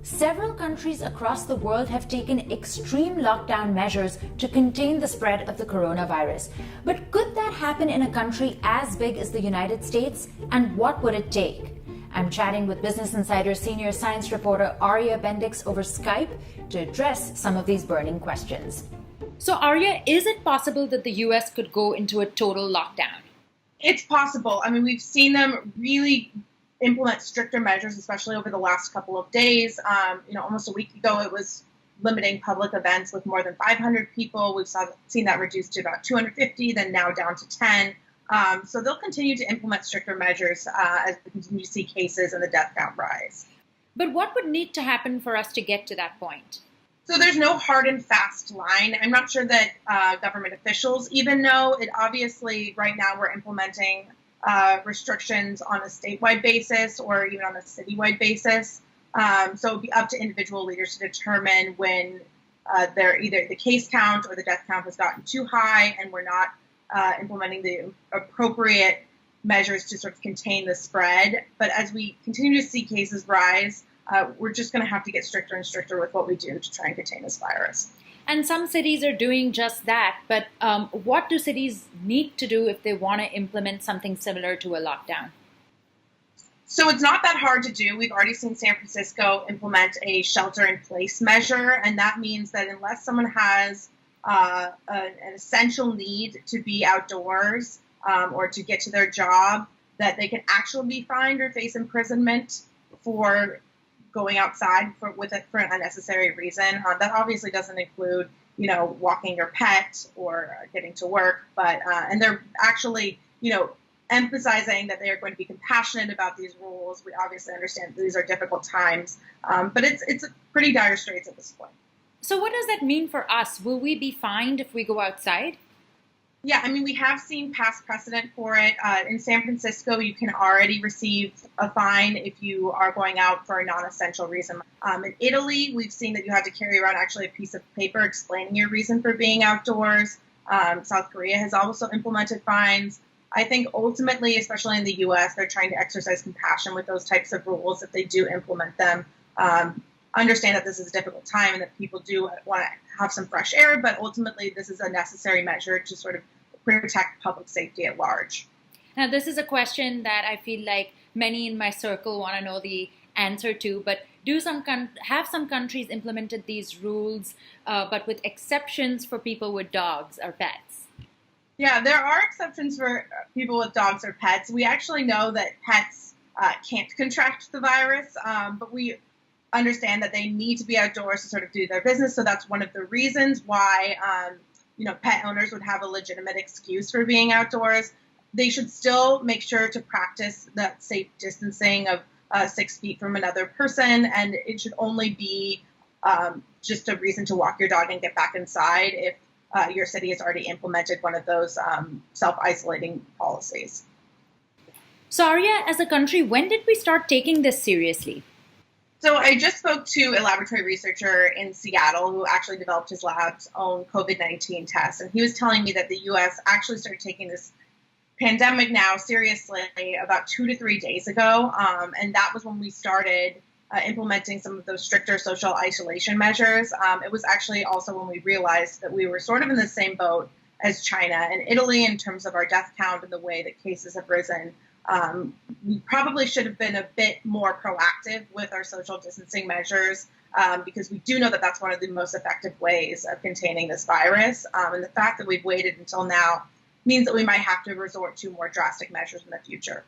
Several countries across the world have taken extreme lockdown measures to contain the spread of the coronavirus. But could that happen in a country as big as the United States? And what would it take? I'm chatting with Business Insider senior science reporter Arya Bendix over Skype to address some of these burning questions. So Arya, is it possible that the US could go into a total lockdown? It's possible. I mean, we've seen them really implement stricter measures, especially over the last couple of days. Almost a week ago, it was limiting public events with more than 500 people. We've seen that reduced to about 250, then now down to 10. So they'll continue to implement stricter measures as we continue to see cases and the death count rise. But what would need to happen for us to get to that point? So there's no hard and fast line. I'm not sure that government officials even know. It obviously, right now, we're implementing restrictions on a statewide basis or even on a citywide basis. So it would be up to individual leaders to determine when either the case count or the death count has gotten too high and we're not implementing the appropriate measures to sort of contain the spread. But as we continue to see cases rise, we're just going to have to get stricter and stricter with what we do to try and contain this virus. And some cities are doing just that. But what do cities need to do if they want to implement something similar to a lockdown? So it's not that hard to do. We've already seen San Francisco implement a shelter-in-place measure, and that means that unless someone has an essential need to be outdoors or to get to their job, that they can actually be fined or face imprisonment for going outside for an unnecessary reason. That obviously doesn't include, walking your pet or getting to work, but and they're actually, emphasizing that they are going to be compassionate about these rules. We obviously understand that these are difficult times, but it's pretty dire straits at this point. So what does that mean for us? Will we be fined if we go outside? Yeah, I mean, we have seen past precedent for it. In San Francisco, you can already receive a fine if you are going out for a non-essential reason. In Italy, we've seen that you have to carry around actually a piece of paper explaining your reason for being outdoors. South Korea has also implemented fines. I think ultimately, especially in the U.S., they're trying to exercise compassion with those types of rules if they do implement them. Understand that this is a difficult time and that people do want to have some fresh air, but ultimately this is a necessary measure to sort of protect public safety at large. Now, this is a question that I feel like many in my circle want to know the answer to, but have some countries implemented these rules, but with exceptions for people with dogs or pets? Yeah, there are exceptions for people with dogs or pets. We actually know that pets can't contract the virus, but we understand that they need to be outdoors to sort of do their business. So that's one of the reasons why, pet owners would have a legitimate excuse for being outdoors. They should still make sure to practice that safe distancing of 6 feet from another person. And it should only be just a reason to walk your dog and get back inside if your city has already implemented one of those self-isolating policies. So Arya, as a country, when did we start taking this seriously? So I just spoke to a laboratory researcher in Seattle who actually developed his lab's own COVID-19 test. And he was telling me that the U.S. actually started taking this pandemic now seriously about 2 to 3 days ago. And that was when we started implementing some of those stricter social isolation measures. It was actually also when we realized that we were sort of in the same boat as China and Italy in terms of our death count and the way that cases have risen. We probably should have been a bit more proactive with our social distancing measures because we do know that that's one of the most effective ways of containing this virus. And the fact that we've waited until now means that we might have to resort to more drastic measures in the future.